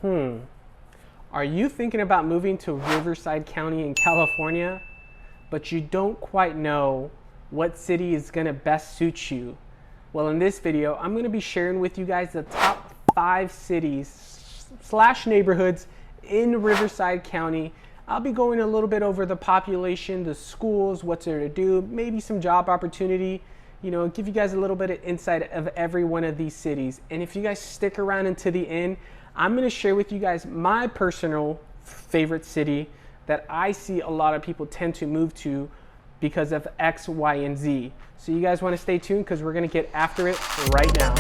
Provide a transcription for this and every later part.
Are you thinking about moving to Riverside County in California, but you don't quite know what city is gonna best suit you? Well, in this video, I'm gonna be sharing with you guys the top 5 cities / neighborhoods in Riverside County. I'll be going a little bit over the population, the schools, what's there to do, maybe some job opportunity, give you guys a little bit of insight of every one of these cities. And if you guys stick around until the end, I'm gonna share with you guys my personal favorite city that I see a lot of people tend to move to because of X, Y, and Z. So you guys wanna stay tuned because we're gonna get after it right now.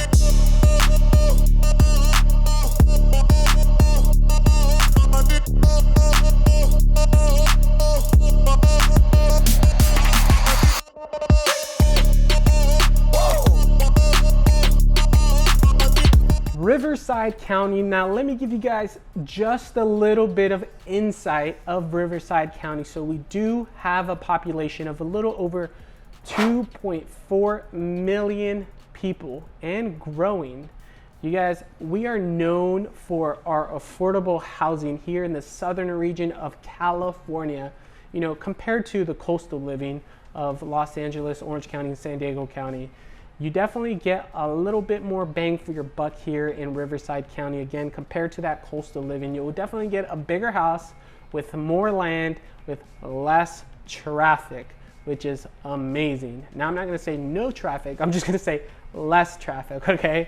Riverside County. Now let me give you guys just a little bit of insight of Riverside County. So we do have a population of a little over 2.4 million people and growing. You guys, we are known for our affordable housing here in the southern region of California, compared to the coastal living of Los Angeles, Orange County, and San Diego County. You definitely get a little bit more bang for your buck here in Riverside County. Again, compared to that coastal living, you will definitely get a bigger house with more land, with less traffic, which is amazing. Now, I'm not gonna say no traffic, I'm just gonna say less traffic, okay?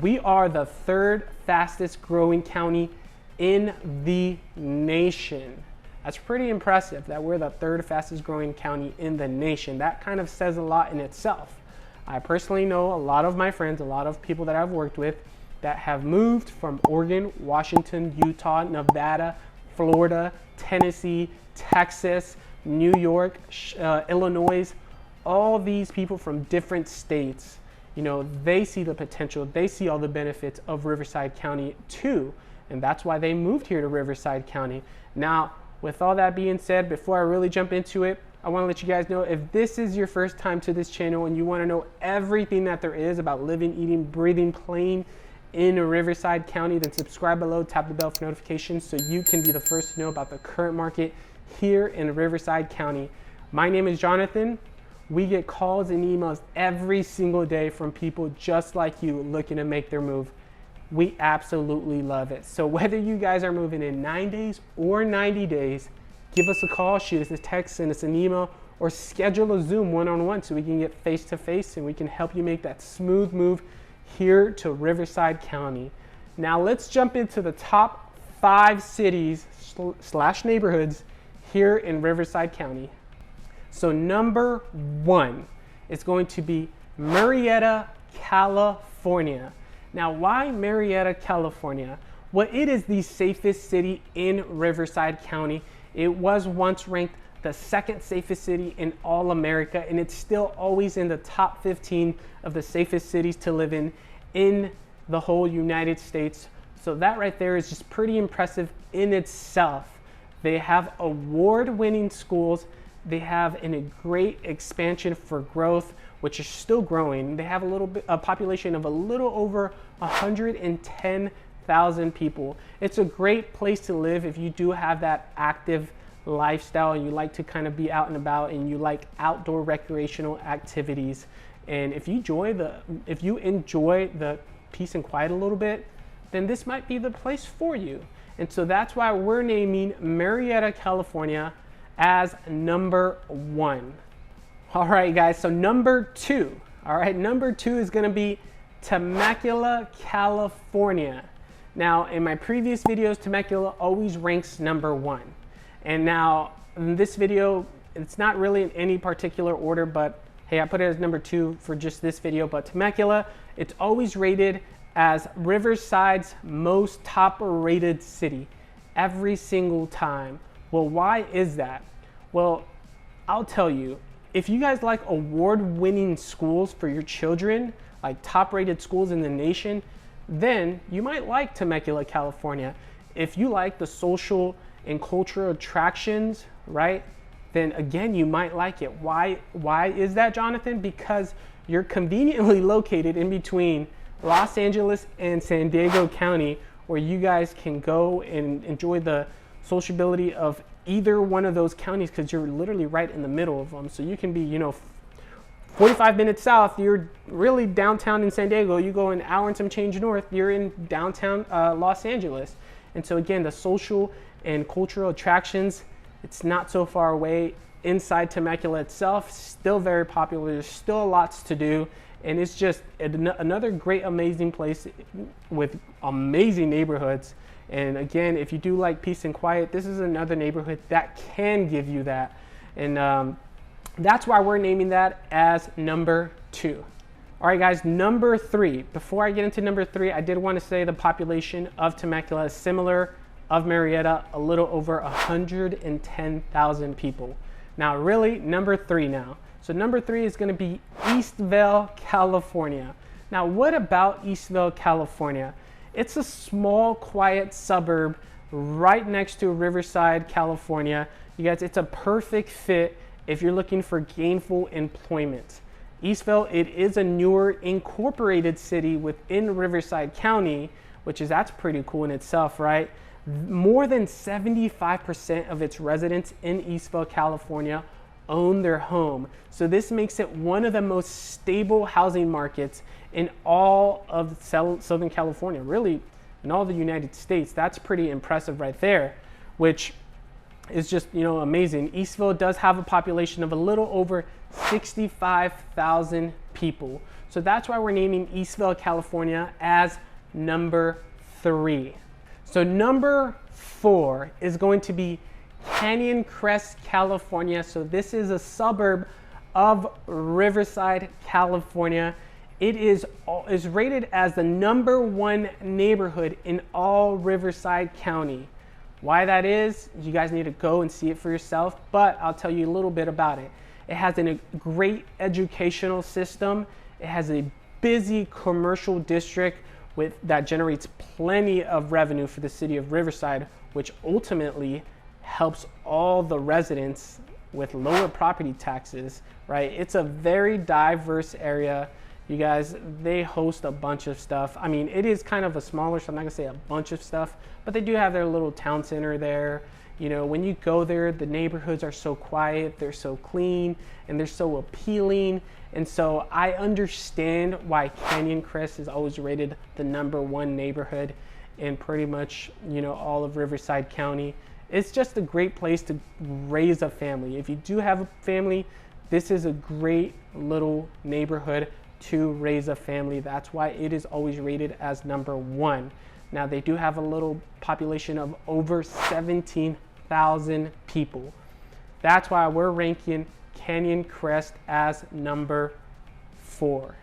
We are the 3rd fastest growing county in the nation. That's pretty impressive that we're the 3rd fastest growing county in the nation. That kind of says a lot in itself. I personally know a lot of my friends, a lot of people that I've worked with that have moved from Oregon, Washington, Utah, Nevada, Florida, Tennessee, Texas, New York, Illinois. All these people from different states, they see the potential, they see all the benefits of Riverside County too. And that's why they moved here to Riverside County. Now, with all that being said, before I really jump into it, I want to let you guys know, if this is your first time to this channel and you want to know everything that there is about living, eating, breathing, playing in Riverside County, then subscribe below, tap the bell for notifications so you can be the first to know about the current market here in Riverside County. My name is Jonathan. We get calls and emails every single day from people just like you looking to make their move. We absolutely love it. So whether you guys are moving in 9 days or 90 days, give us a call, shoot us a text, send us an email, or schedule a Zoom one-on-one so we can get face-to-face and we can help you make that smooth move here to Riverside County. Now let's jump into the top 5 cities / neighborhoods here in Riverside County. So number 1 is going to be Murrieta, California. Now, why Murrieta, California? Well, it is the safest city in Riverside County. It was once ranked the 2nd safest city in all America, and it's still always in the top 15 of the safest cities to live in the whole United States. So that right there is just pretty impressive in itself. They have award-winning schools. They have a great expansion for growth, which is still growing. They have a population of a little over 110,000 people. It's a great place to live if you do have that active lifestyle and you like to kind of be out and about and you like outdoor recreational activities. And if you enjoy the peace and quiet a little bit, then this might be the place for you. And so that's why we're naming Murrieta, California as number 1. All right, guys, so number 2. All right, number 2 is gonna be Temecula, California. Now, in my previous videos, Temecula always ranks number 1. And now, in this video, it's not really in any particular order, but hey, I put it as number 2 for just this video. But Temecula, it's always rated as Riverside's most top-rated city every single time. Well, why is that? Well, I'll tell you, if you guys like award-winning schools for your children, like top-rated schools in the nation, then you might like Temecula, California. If you like the social and cultural attractions, right, then again, you might like it. Why is that, Jonathan? Because you're conveniently located in between Los Angeles and San Diego County, where you guys can go and enjoy the sociability of either one of those counties, because you're literally right in the middle of them. So you can be, 45 minutes south, you're really downtown in San Diego. You go an hour and some change north, you're in downtown Los Angeles. And so again, the social and cultural attractions, it's not so far away. Inside Temecula itself, still very popular. There's still lots to do. And it's just another great, amazing place with amazing neighborhoods. And again, if you do like peace and quiet, this is another neighborhood that can give you that. And that's why we're naming that as number 2. All right, guys, number 3. Before I get into number 3, I did want to say the population of Temecula is similar of Murrieta, a little over 110,000 people. Now, really, number 3 now. So number 3 is going to be Eastvale, California. Now, what about Eastvale, California? It's a small, quiet suburb right next to Riverside, California. You guys, it's a perfect fit if you're looking for gainful employment. Eastvale, it is a newer incorporated city within Riverside County, that's pretty cool in itself, right? More than 75% of its residents in Eastvale, California own their home. So this makes it one of the most stable housing markets in all of Southern California, really in all the United States. That's pretty impressive right there, which is just, amazing. Eastvale does have a population of a little over 65,000 people. So that's why we're naming Eastvale, California as number 3. So number 4 is going to be Canyon Crest, California. So this is a suburb of Riverside, California. It is rated as the number 1 neighborhood in all Riverside County. Why that is, you guys need to go and see it for yourself, but I'll tell you a little bit about it. It has a great educational system. It has a busy commercial district that generates plenty of revenue for the city of Riverside, which ultimately helps all the residents with lower property taxes, right? It's a very diverse area. You guys, they host a bunch of stuff. I mean, it is kind of a smaller, so I'm not gonna say a bunch of stuff, but they do have their little town center there. When you go there, the neighborhoods are so quiet, they're so clean, and they're so appealing. And so I understand why Canyon Crest is always rated the number 1 neighborhood in pretty much, all of Riverside County. It's just a great place to raise a family. If you do have a family, this is a great little neighborhood to raise a family. That's why it is always rated as number 1. Now, they do have a little population of over 17,000 people. That's why we're ranking Canyon Crest as number 4.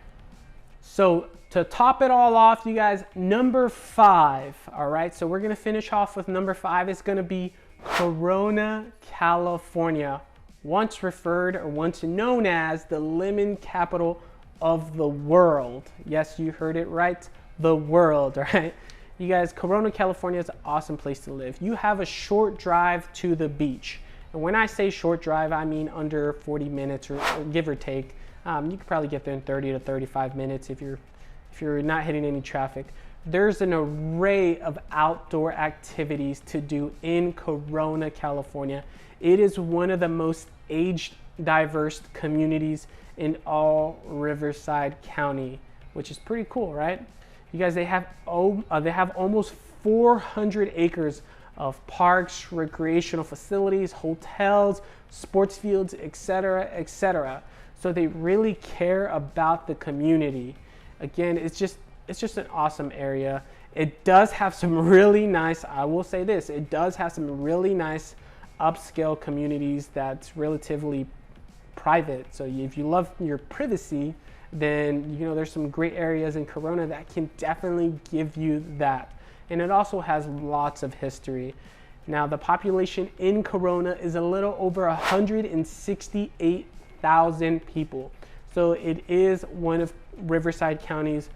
So to top it all off, you guys, number 5, all right? So we're gonna finish off with number 5. It's gonna be Corona, California, once referred or once known as the lemon capital of the world. Yes, you heard it right, the world, right? You guys, Corona, California is an awesome place to live. You have a short drive to the beach. And when I say short drive, I mean under 40 minutes or give or take. You could probably get there in 30 to 35 minutes if you're not hitting any traffic. There's an array of outdoor activities to do in Corona, California. It is one of the most age diverse communities in all Riverside County, which is pretty cool, right? You guys, they have almost 400 acres of parks, recreational facilities, hotels, sports fields, etc., etc. So they really care about the community. Again, it's just an awesome area. It does have some really nice, I will say this, it does have some really nice upscale communities that's relatively private. So if you love your privacy, then there's some great areas in Corona that can definitely give you that. And it also has lots of history. Now, the population in Corona is a little over 168,000 people. So it is one of Riverside County's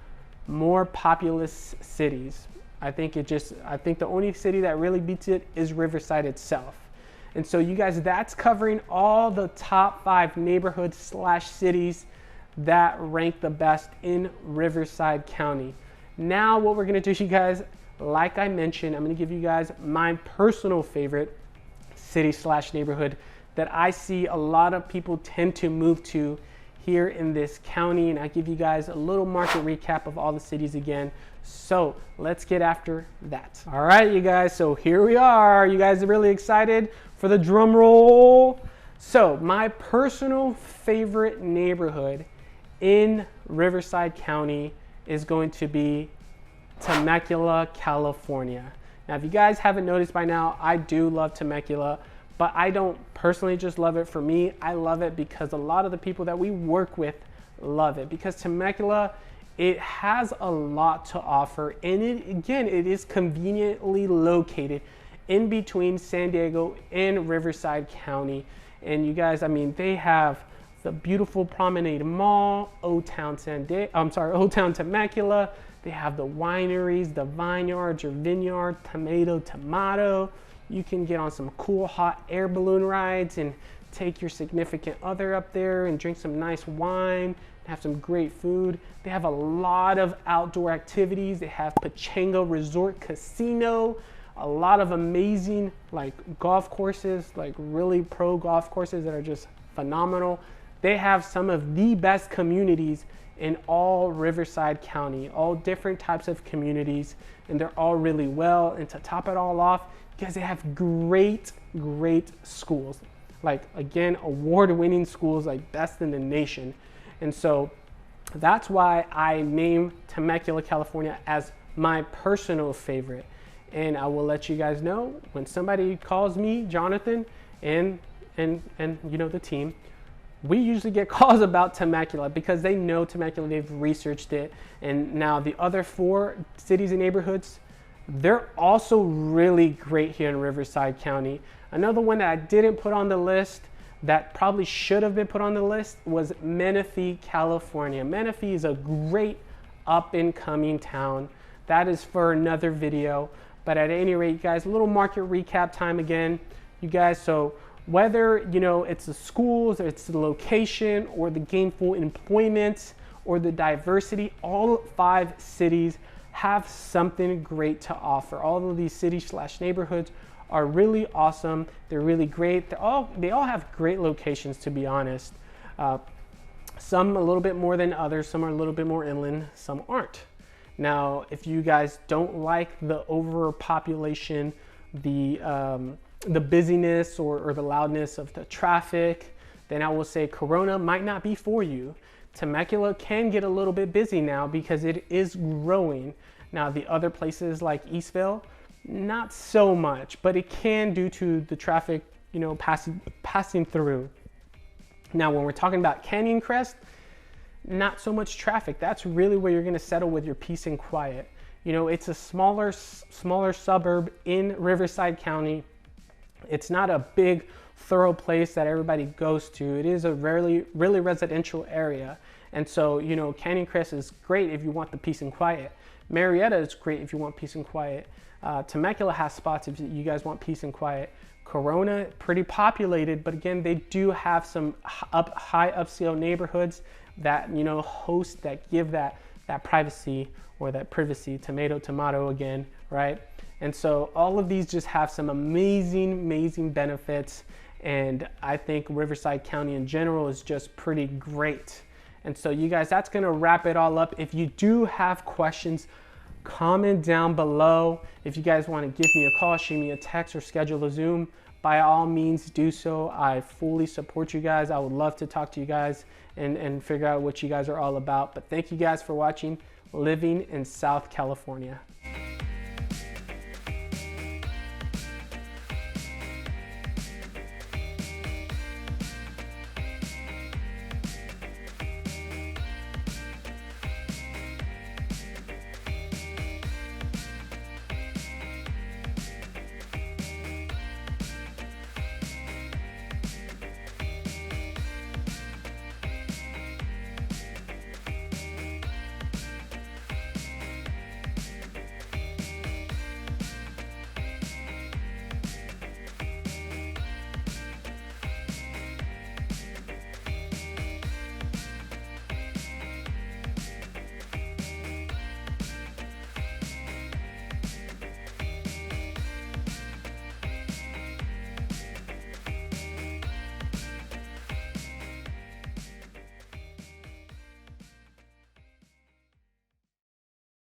more populous cities. I think the only city that really beats it is Riverside itself. And so you guys, that's covering all the top 5 neighborhoods / cities that rank the best in Riverside County. Now what we're gonna do, you guys, like I mentioned, I'm gonna give you guys my personal favorite city/neighborhood that I see a lot of people tend to move to here in this county. And I give you guys a little market recap of all the cities again. So let's get after that. All right, you guys, so here we are. You guys are really excited for the drum roll. So my personal favorite neighborhood in Riverside County is going to be Temecula, California. Now, if you guys haven't noticed by now, I do love Temecula, but I don't personally just love it for me. I love it because a lot of the people that we work with love it, because Temecula, it has a lot to offer. And it is conveniently located in between San Diego and Riverside County. And you guys, I mean, they have the beautiful Promenade Mall, Old Town Temecula. They have the wineries, the vineyards or vineyard, tomato. You can get on some cool hot air balloon rides and take your significant other up there and drink some nice wine, have some great food. They have a lot of outdoor activities. They have Pachango Resort Casino, a lot of amazing like golf courses, like really pro golf courses that are just phenomenal. They have some of the best communities in all Riverside County, all different types of communities, and they're all really well. And to top it all off, because they have great schools, like again, award-winning schools, like best in the nation. And so that's why I named Temecula, California as my personal favorite. And I will let you guys know when somebody calls me, Jonathan, and you know, the team, we usually get calls about Temecula because they know Temecula, they've researched it. And now the other 4 cities and neighborhoods, they're also really great here in Riverside County. Another one that I didn't put on the list that probably should have been put on the list was Menifee, California. Menifee is a great up and coming town. That is for another video. But at any rate, you guys, a little market recap time again, you guys. So whether, you know, it's the schools, or it's the location, or the gainful employment, or the diversity, all 5 cities have something great to offer. All of these cities/neighborhoods are really awesome. They're really great. They all have great locations, to be honest. Some a little bit more than others. Some are a little bit more inland. Some aren't. Now, if you guys don't like the overpopulation, the busyness or the loudness of the traffic, then I will say Corona might not be for you. Temecula can get a little bit busy now because it is growing. Now, the other places like Eastville, not so much, but it can due to the traffic, you know, passing through. Now, when we're talking about Canyon Crest, not so much traffic. That's really where you're gonna settle with your peace and quiet. You know, it's a smaller suburb in Riverside County. It's not a big thorough place that everybody goes to. It is a really residential area. And so, you know, Canyon Crest is great if you want the peace and quiet. Marietta is great if you want peace and quiet. Temecula has spots if you guys want peace and quiet. Corona, pretty populated, but again, they do have some high upscale neighborhoods that, you know, host, that give that privacy or that privacy, tomato again, right? And so all of these just have some amazing benefits. And I think Riverside County in general is just pretty great. And so you guys, that's gonna wrap it all up. If you do have questions, comment down below. If you guys wanna give me a call, shoot me a text, or schedule a Zoom, by all means do so. I fully support you guys. I would love to talk to you guys and figure out what you guys are all about. But thank you guys for watching Living in South California.